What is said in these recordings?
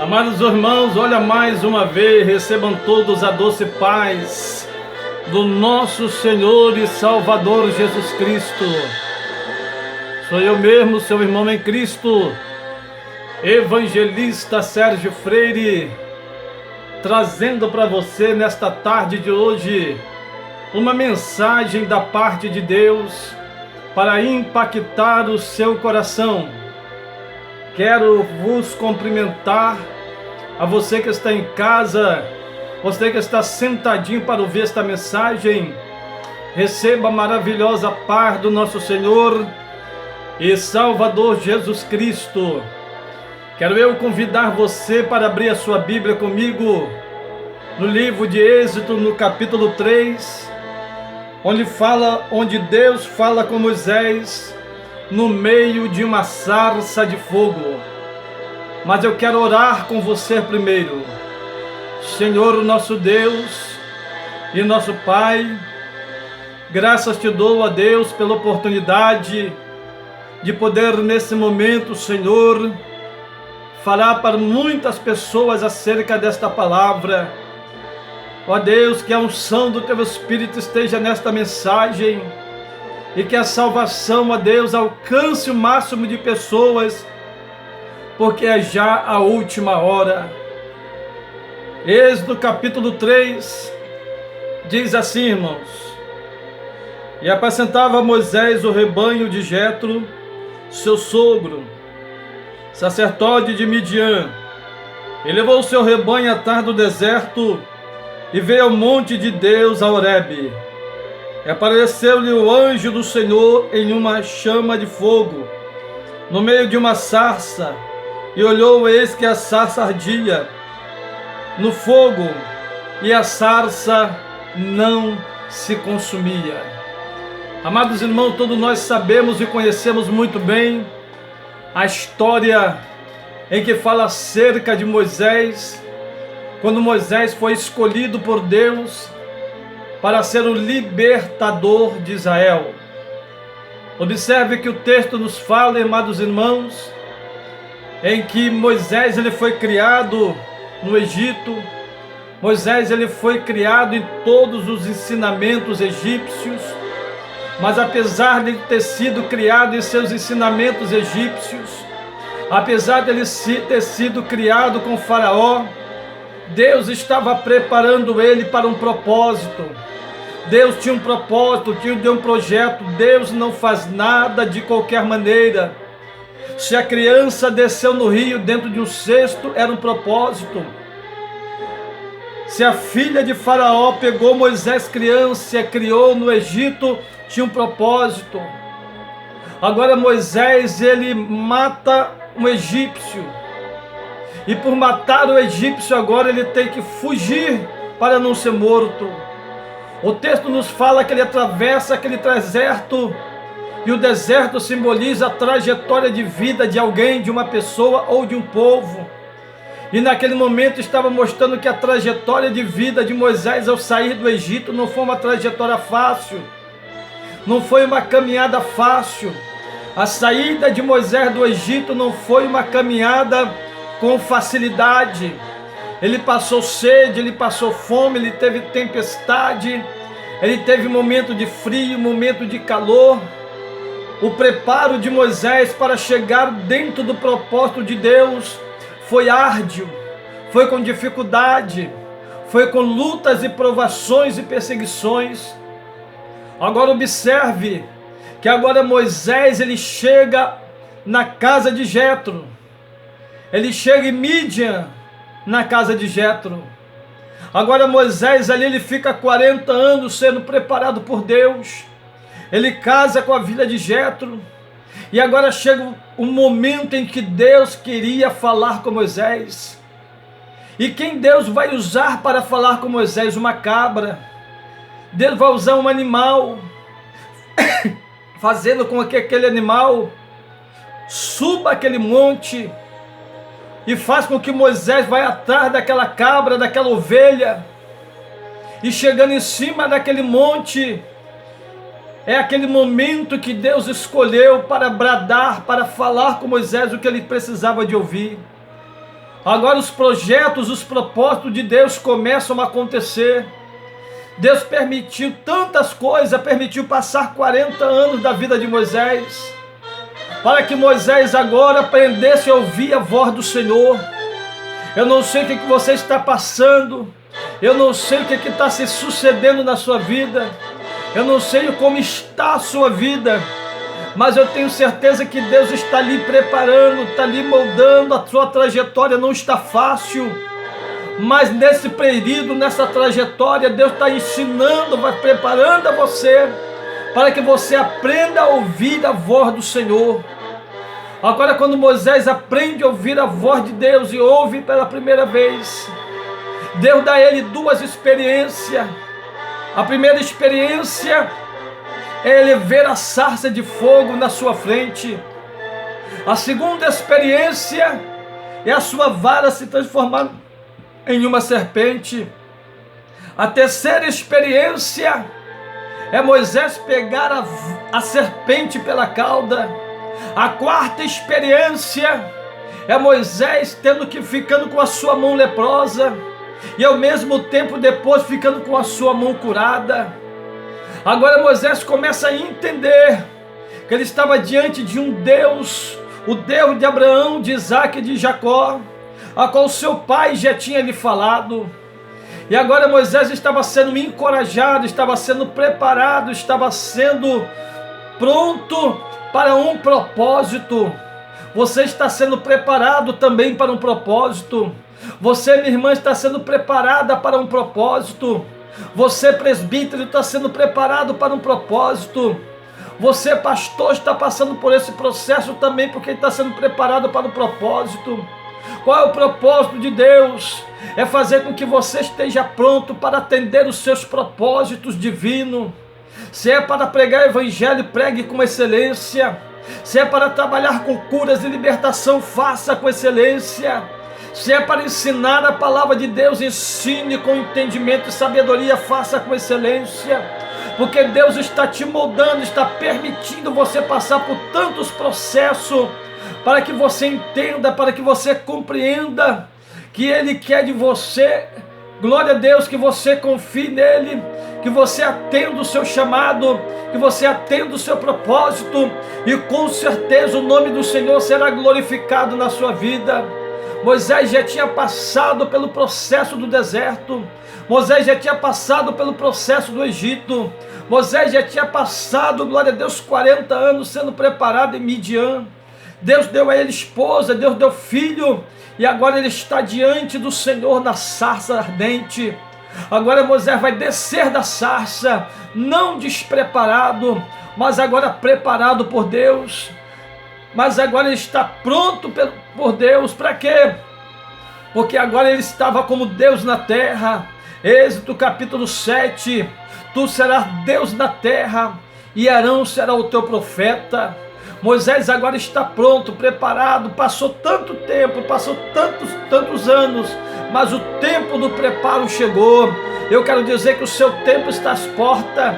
Amados irmãos, olha mais uma vez, recebam todos a doce paz do nosso Senhor e Salvador Jesus Cristo. Sou eu mesmo, seu irmão em Cristo, evangelista Sérgio Freire, trazendo para você nesta tarde de hoje uma mensagem da parte de Deus para impactar o seu coração. Quero vos cumprimentar, a você que está em casa, você que está sentadinho para ouvir esta mensagem. Receba a maravilhosa paz do nosso Senhor e Salvador Jesus Cristo. Quero eu convidar você para abrir a sua Bíblia comigo no livro de Êxodo, no capítulo 3, onde Deus fala com Moisés no meio de uma sarça de fogo. Mas eu quero orar com você primeiro. Senhor, nosso Deus e nosso Pai, graças te dou a Deus pela oportunidade de poder nesse momento, Senhor, falar para muitas pessoas acerca desta palavra. Ó Deus, que a unção do Teu Espírito esteja nesta mensagem e que a salvação, ó Deus, alcance o máximo de pessoas, porque é já a última hora. Êxodo capítulo 3 diz assim, irmãos: E apacentava Moisés o rebanho de Jetro, seu sogro, sacerdote de Midian. E levou o seu rebanho à tarde do deserto e veio ao monte de Deus, a Horebe. E apareceu-lhe o anjo do Senhor em uma chama de fogo, no meio de uma sarça, e olhou, eis que a sarça ardia no fogo, e a sarça não se consumia. Amados irmãos, todos nós sabemos e conhecemos muito bem a história em que fala acerca de Moisés, quando Moisés foi escolhido por Deus para ser o libertador de Israel. Observe que o texto nos fala, amados irmãos, em que Moisés ele foi criado no Egito. Moisés ele foi criado em todos os ensinamentos egípcios, mas apesar de ele ter sido criado em seus ensinamentos egípcios, apesar de ele ter sido criado com Faraó, Deus estava preparando ele para um propósito. Deus tinha um propósito, tinha um projeto. Deus não faz nada de qualquer maneira. Se a criança desceu no rio dentro de um cesto, era um propósito. Se a filha de Faraó pegou Moisés criança e criou no Egito, tinha um propósito. Agora Moisés, ele mata um egípcio. E por matar o egípcio agora ele tem que fugir para não ser morto. O texto nos fala que ele atravessa aquele deserto, e o deserto simboliza a trajetória de vida de alguém, de uma pessoa ou de um povo. E naquele momento estava mostrando que a trajetória de vida de Moisés ao sair do Egito não foi uma trajetória fácil, não foi uma caminhada fácil. A saída de Moisés do Egito não foi uma caminhada com facilidade. Ele passou sede, ele passou fome, ele teve tempestade, ele teve momento de frio, momento de calor. O preparo de Moisés para chegar dentro do propósito de Deus foi árduo, foi com dificuldade, foi com lutas e provações e perseguições. Agora observe que agora Moisés ele chega na casa de Jetro. Ele chega em Midian, na casa de Jetro. Agora Moisés ali ele fica 40 anos sendo preparado por Deus. Ele casa com a filha de Jetro. E agora chega o momento em que Deus queria falar com Moisés. E quem Deus vai usar para falar com Moisés? Uma cabra. Deus vai usar um animal, fazendo com que aquele animal suba aquele monte, e faz com que Moisés vá atrás daquela cabra, daquela ovelha, e chegando em cima daquele monte, é aquele momento que Deus escolheu para bradar, para falar com Moisés o que ele precisava de ouvir. Agora os projetos, os propósitos de Deus começam a acontecer. Deus permitiu tantas coisas, permitiu passar 40 anos da vida de Moisés, para que Moisés agora aprendesse a ouvir a voz do Senhor. Eu não sei o que você está passando, eu não sei o que está se sucedendo na sua vida, eu não sei como está a sua vida, mas eu tenho certeza que Deus está lhe preparando, está lhe moldando. A sua trajetória não está fácil, mas nesse período, nessa trajetória, Deus está ensinando, vai preparando a você, para que você aprenda a ouvir a voz do Senhor. Agora, quando Moisés aprende a ouvir a voz de Deus e ouve pela primeira vez, Deus dá a ele duas experiências. A primeira experiência é ele ver a sarça de fogo na sua frente. A segunda experiência é a sua vara se transformar em uma serpente. A terceira experiência é Moisés pegar a serpente pela cauda. A quarta experiência é Moisés ficando com a sua mão leprosa e ao mesmo tempo depois ficando com a sua mão curada. Agora Moisés começa a entender que ele estava diante de um Deus, o Deus de Abraão, de Isaac e de Jacó, a qual seu pai já tinha lhe falado. E agora Moisés estava sendo encorajado, estava sendo preparado, estava sendo pronto para um propósito. Você está sendo preparado também para um propósito. Você, minha irmã, está sendo preparada para um propósito. Você, presbítero, está sendo preparado para um propósito. Você, pastor, está passando por esse processo também, porque está sendo preparado para um propósito. Qual é o propósito de Deus? É fazer com que você esteja pronto para atender os seus propósitos divinos. Se é para pregar o evangelho, pregue com excelência. Se é para trabalhar com curas e libertação, faça com excelência. Se é para ensinar a palavra de Deus, ensine com entendimento e sabedoria, faça com excelência. Porque Deus está te moldando, está permitindo você passar por tantos processos, para que você entenda, para que você compreenda que Ele quer de você. Glória a Deus, que você confie nele, que você atenda o seu chamado, que você atenda o seu propósito, e com certeza o nome do Senhor será glorificado na sua vida. Moisés já tinha passado pelo processo do deserto, Moisés já tinha passado pelo processo do Egito, Moisés já tinha passado, glória a Deus, 40 anos sendo preparado em Midian. Deus deu a ele esposa, Deus deu filho, e agora ele está diante do Senhor na sarça ardente. Agora Moisés vai descer da sarça, não despreparado, mas agora preparado por Deus. Mas agora ele está pronto por Deus. Para quê? Porque agora ele estava como Deus na terra. Êxodo capítulo 7. Tu serás Deus na terra, e Arão será o teu profeta. Moisés agora está pronto, preparado. Passou tanto tempo, passou tantos anos, mas o tempo do preparo chegou. Eu quero dizer que o seu tempo está às portas.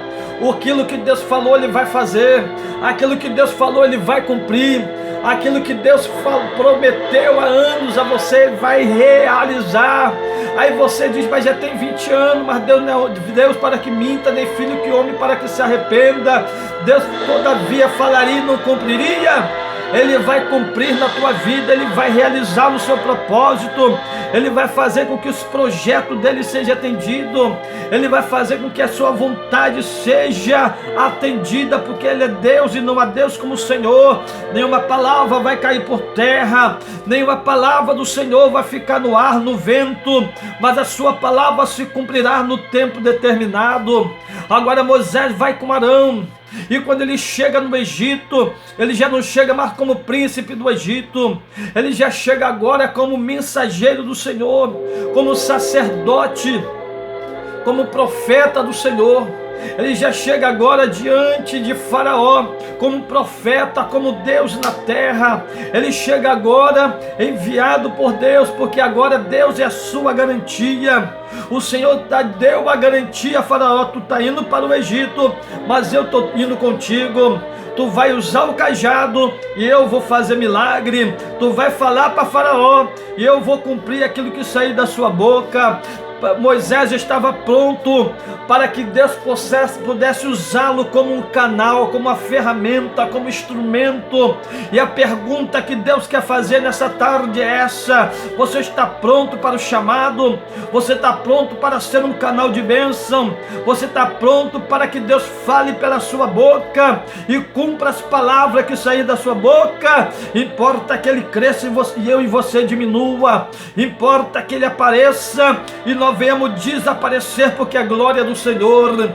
Aquilo que Deus falou, Ele vai fazer. Aquilo que Deus falou, Ele vai cumprir. Aquilo que Deus prometeu há anos a você, Ele vai realizar. Aí você diz, mas já tem 20 anos, mas Deus não é Deus para que minta, nem filho que homem para que se arrependa. Deus todavia falaria e não cumpriria. Ele vai cumprir na tua vida, Ele vai realizar no seu propósito, Ele vai fazer com que os projetos dEle sejam atendidos, Ele vai fazer com que a sua vontade seja atendida, porque Ele é Deus e não há Deus como o Senhor. Nenhuma palavra vai cair por terra, nenhuma palavra do Senhor vai ficar no ar, no vento, mas a sua palavra se cumprirá no tempo determinado. Agora Moisés vai com Arão, e quando ele chega no Egito, ele já não chega mais como príncipe do Egito, ele já chega agora como mensageiro do Senhor, como sacerdote, como profeta do Senhor. ele já chega agora diante de Faraó, como profeta, como Deus na terra. Ele chega agora enviado por Deus, porque agora Deus é a sua garantia. O Senhor deu a garantia a Faraó: tu está indo para o Egito, mas eu estou indo contigo. Tu vai usar o cajado e eu vou fazer milagre. Tu vai falar para Faraó e eu vou cumprir aquilo que sair da sua boca. Moisés estava pronto para que Deus pudesse usá-lo como um canal, como uma ferramenta, como instrumento. E a pergunta que Deus quer fazer nessa tarde é essa: você está pronto para o chamado? Você está pronto para ser um canal de bênção? Você está pronto para que Deus fale pela sua boca e cumpra as palavras que sair da sua boca? Importa que Ele cresça e eu e você diminua. Importa que Ele apareça e nós venhamos desaparecer, porque a glória do Senhor.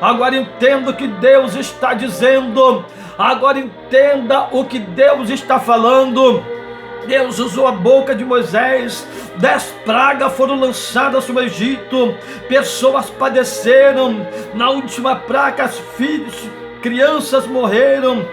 Agora entenda o que Deus está dizendo. Agora entenda o que Deus está falando. Deus usou a boca de Moisés. 10 pragas foram lançadas sobre o Egito. Pessoas padeceram. Na última praga, crianças morreram.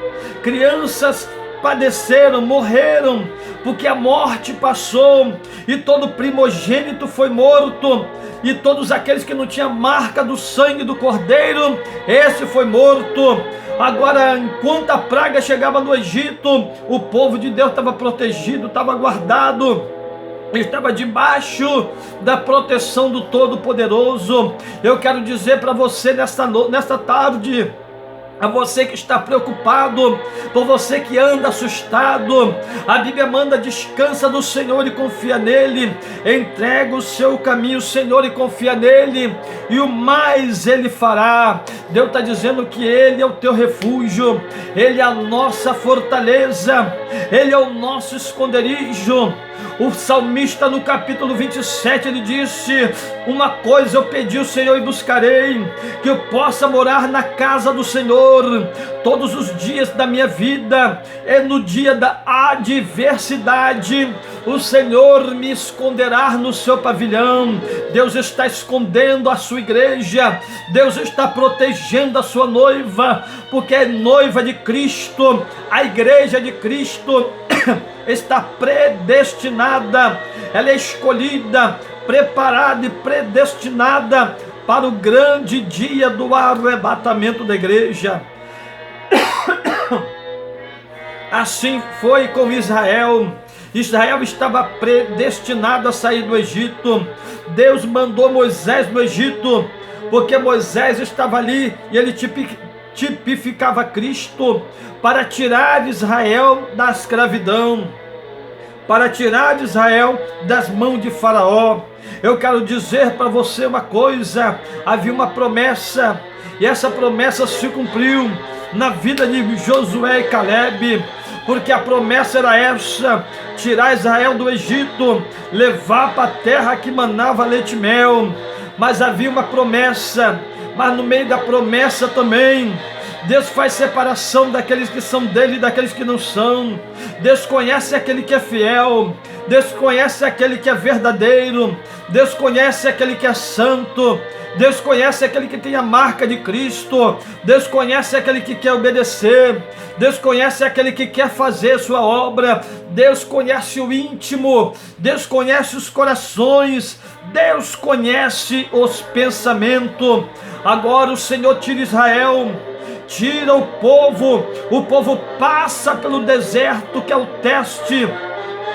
Crianças padeceram, morreram, porque a morte passou, e todo primogênito foi morto, e todos aqueles que não tinham marca do sangue do Cordeiro, esse foi morto. Agora, enquanto a praga chegava no Egito, o povo de Deus estava protegido, estava guardado, estava debaixo da proteção do Todo-Poderoso. Eu quero dizer para você nesta tarde, a você que está preocupado, por você que anda assustado, a Bíblia manda: descansa no Senhor e confia nele. Entrega o seu caminho ao Senhor e confia nele, e o mais Ele fará. Deus está dizendo que Ele é o teu refúgio, Ele é a nossa fortaleza, Ele é o nosso esconderijo. O salmista, no capítulo 27, ele disse: uma coisa eu pedi ao Senhor e buscarei, que eu possa morar na casa do Senhor todos os dias da minha vida. É no dia da adversidade o Senhor me esconderá no seu pavilhão. Deus está escondendo a sua igreja, Deus está protegendo a sua noiva, porque é noiva de Cristo. A igreja de Cristo está predestinada, ela é escolhida, preparada e predestinada para o grande dia do arrebatamento da igreja. Assim foi com Israel. Israel estava predestinado a sair do Egito. Deus mandou Moisés no Egito, porque Moisés estava ali e ele tipificava Cristo, para tirar Israel da escravidão, para tirar Israel das mãos de Faraó. Eu quero dizer para você uma coisa: havia uma promessa, e essa promessa se cumpriu na vida de Josué e Caleb, porque a promessa era essa: tirar Israel do Egito, levar para a terra que manava leite e mel. Mas havia uma promessa, mas no meio da promessa também, Deus faz separação daqueles que são dele e daqueles que não são. Deus conhece aquele que é fiel, Deus conhece aquele que é verdadeiro, Deus conhece aquele que é santo, Deus conhece aquele que tem a marca de Cristo, Deus conhece aquele que quer obedecer, Deus conhece aquele que quer fazer sua obra, Deus conhece o íntimo, Deus conhece os corações, Deus conhece os pensamentos. Agora o Senhor tira Israel, tira o povo passa pelo deserto, que é o teste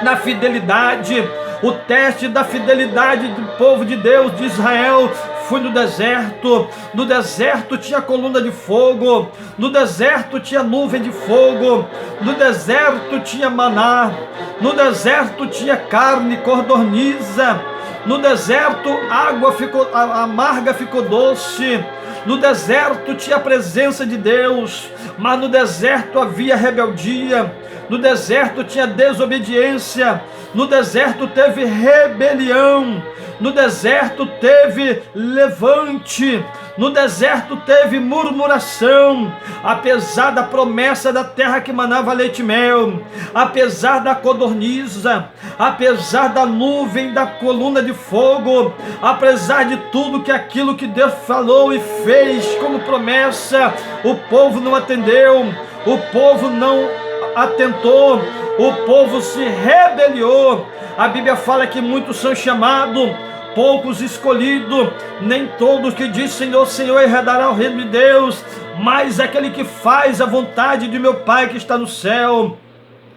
da fidelidade. O teste da fidelidade do povo de Deus, de Israel, foi no deserto. No deserto tinha coluna de fogo, no deserto tinha nuvem de fogo, no deserto tinha maná, no deserto tinha carne codorniza, no deserto água ficou amarga, ficou doce. No deserto tinha a presença de Deus, mas no deserto havia rebeldia, no deserto tinha desobediência, no deserto teve rebelião, no deserto teve levante, no deserto teve murmuração. Apesar da promessa da terra que manava leite e mel, apesar da codorniza, apesar da nuvem, da coluna de fogo, apesar de tudo que aquilo que Deus falou e fez como promessa, o povo não atendeu, o povo não atentou, o povo se rebeliou. A Bíblia fala que muitos são chamados, poucos escolhidos. Nem todos que diz Senhor, Senhor herdará o reino de Deus, mas aquele que faz a vontade de meu Pai que está no céu.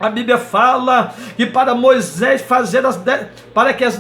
A Bíblia fala que para Moisés fazer para que os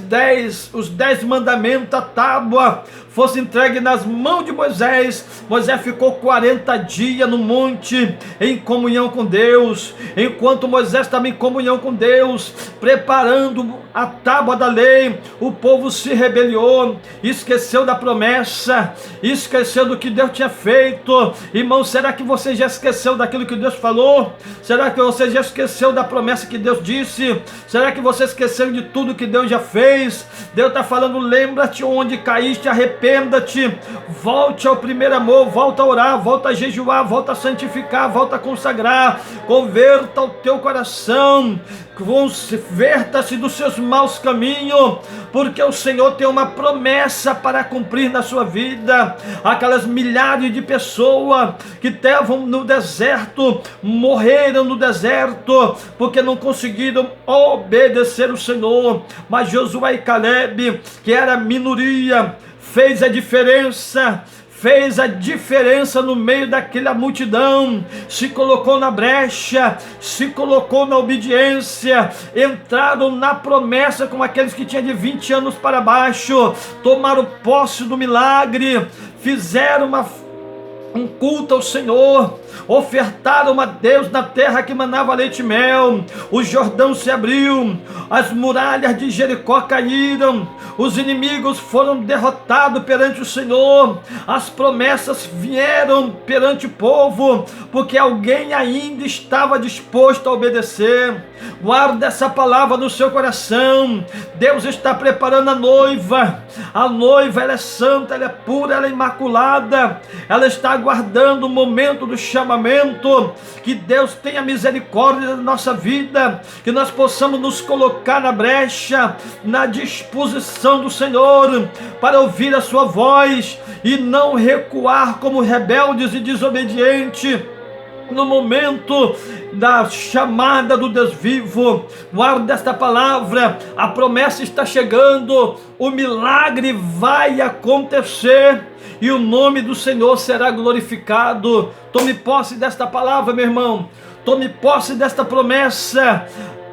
10 mandamentos, a tábua, fosse entregue nas mãos de Moisés, Moisés ficou 40 dias no monte, em comunhão com Deus. Enquanto Moisés estava em comunhão com Deus, preparando a tábua da lei, o povo se rebeliou, esqueceu da promessa, esqueceu do que Deus tinha feito. Irmão, será que você já esqueceu daquilo que Deus falou? Será que você já esqueceu da promessa que Deus disse? Será que você esqueceu de tudo que Deus já fez? Deus está falando, lembra-te onde caíste, arrependa-te, volte ao primeiro amor, volta a orar, volta a jejuar, volta a santificar, volta a consagrar, converta o teu coração, converta-se dos seus maus caminhos, porque o Senhor tem uma promessa para cumprir na sua vida. Aquelas milhares de pessoas que estavam no deserto, morreram no deserto, porque não conseguiram obedecer o Senhor. Mas Josué e Caleb, que era a minoria, fez a diferença no meio daquela multidão, se colocou na brecha, se colocou na obediência, entraram na promessa com aqueles que tinham de 20 anos para baixo, tomaram posse do milagre, fizeram um culto ao Senhor, ofertaram a Deus na terra que manava leite e mel. O Jordão se abriu, as muralhas de Jericó caíram, os inimigos foram derrotados perante o Senhor, as promessas vieram perante o povo, porque alguém ainda estava disposto a obedecer. Guarda essa palavra no seu coração. Deus está preparando a noiva ela é santa, ela é pura, ela é imaculada, ela está aguardando o momento do chamamento. Que Deus tenha misericórdia da nossa vida, que nós possamos nos colocar na brecha, na disposição do Senhor, para ouvir a sua voz e não recuar como rebeldes e desobedientes no momento da chamada do Deus vivo. Guarda esta palavra, a promessa está chegando, o milagre vai acontecer e o nome do Senhor será glorificado. Tome posse desta palavra, meu irmão, tome posse desta promessa.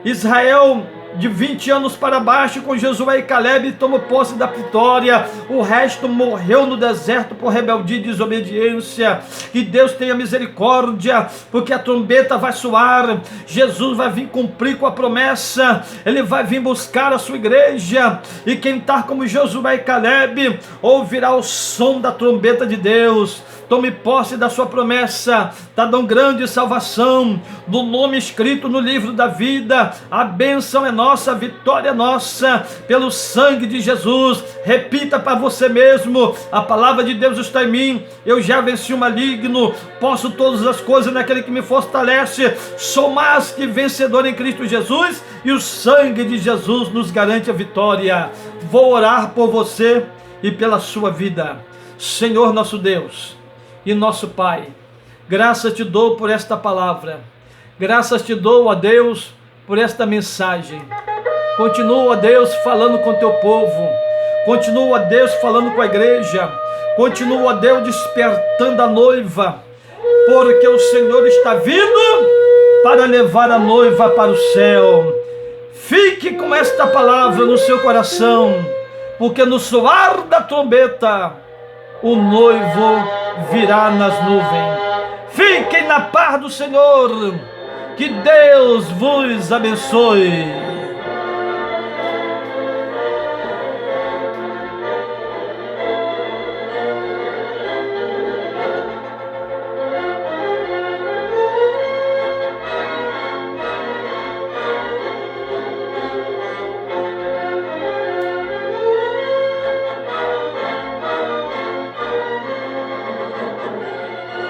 Israel de 20 anos para baixo, com Josué e Caleb, tomou posse da vitória. O resto morreu no deserto por rebeldia e desobediência. Que Deus tenha misericórdia, porque a trombeta vai soar, Jesus vai vir cumprir com a promessa, Ele vai vir buscar a sua igreja, e quem está como Josué e Caleb ouvirá o som da trombeta de Deus. Tome posse da sua promessa, da tão grande salvação, do nome escrito no livro da vida. A bênção é nossa, a vitória é nossa, pelo sangue de Jesus. Repita para você mesmo, a palavra de Deus está em mim, eu já venci o maligno, posso todas as coisas naquele que me fortalece, sou mais que vencedor em Cristo Jesus, e o sangue de Jesus nos garante a vitória. Vou orar por você e pela sua vida. Senhor nosso Deus e nosso Pai, graças te dou por esta palavra, graças te dou, ó Deus, por esta mensagem. Continua, ó Deus, falando com teu povo, continua, ó Deus, falando com a igreja, continua, ó Deus, despertando a noiva, porque o Senhor está vindo para levar a noiva para o céu. Fique com esta palavra no seu coração, porque no soar da trombeta o noivo virá nas nuvens. Fiquem na paz do Senhor, que Deus vos abençoe.